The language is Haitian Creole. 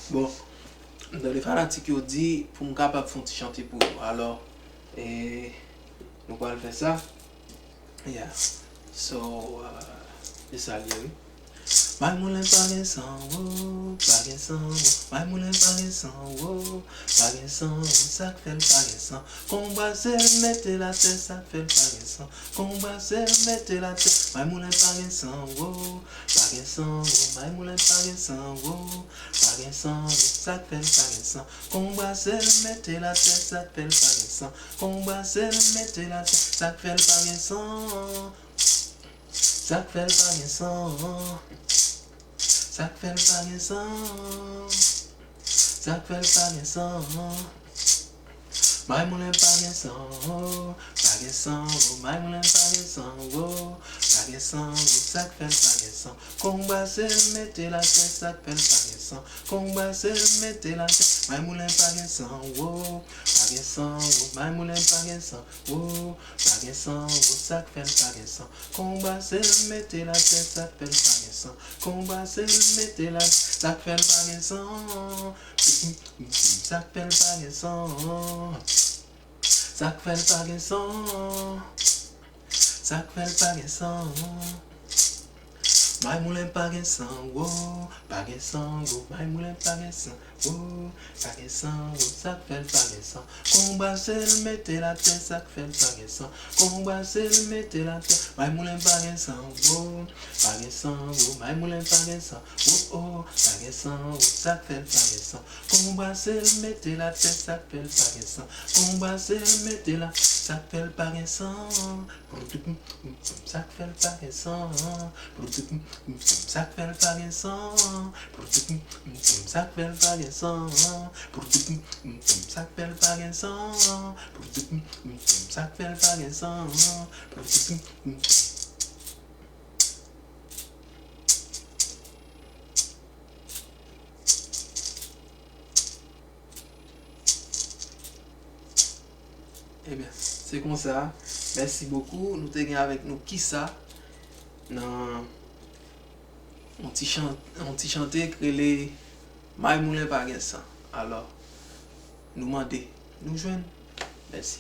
Bon, dans les fanatiques, ils dit pour me capable de chanter pour vous. Alors, et nous allons faire ça. Yeah. So, c'est ça, oui. My moulin pa gen san wo, pa gen san wo. My moulin pa gen san wo, pa gen san wo. Sak fel pa gen san. Kombazel mette la tête, sak fel pa gen san. Kombazel mette la tête. My moulin pa gen san wo, pa gen san wo. My moulin pa gen san wo, pa gen san wo. Sak fel pa gen san. Kombazel mette la tête, sak fel pa gen san. Kombazel mette la tête, sak fel pa gen san. Sak fel pa gen san. Sak fel pa gen san. Sak fel pa gen san. My moulin pa gen san. Pa gen san. My moulin pa gen san. Pa gen san. Sak fel pa gen san. Kombazel mette la tête. Sak fel pa gen san. Kombazel mette la tête. My moulin pa gen san. Pa gen san. My moulin pa gen san. Pa gen san. Sak fel pa gen san. Kombazel mette la tête. Sak fel pa gen san. Kombazel mette la tête. Sak fel pa gen san. Sak fel pa gen san. Sak fel pa gen san. Sak fel pa gen san. My moulin pa gen san, pa gen san, my moulin pa gen san, pa gen san, sak fel pa gen san. Kombazel mette la tête, sak fel pa gen san. Kombazel mette la tête, my moulin pa gen san, pa gen san, my moulin pa gen san, pa gen san, sak fel pa gen san. Kombazel mette la tête, sak fel pa gen san. Kombazel mette la, sak fel pa gen san. Sak fel pa gen san. Sak fel pa gen san. Sak fel pa gen san. Sak fel pa gen san. Sak fel pa gen san. Eh bien, c'est comme ça. Merci beaucoup. Nous te avec nous qui ça dans on t'y chanter que les My Moulin pa gen san. Alors, nous demander, nous joindre. Merci.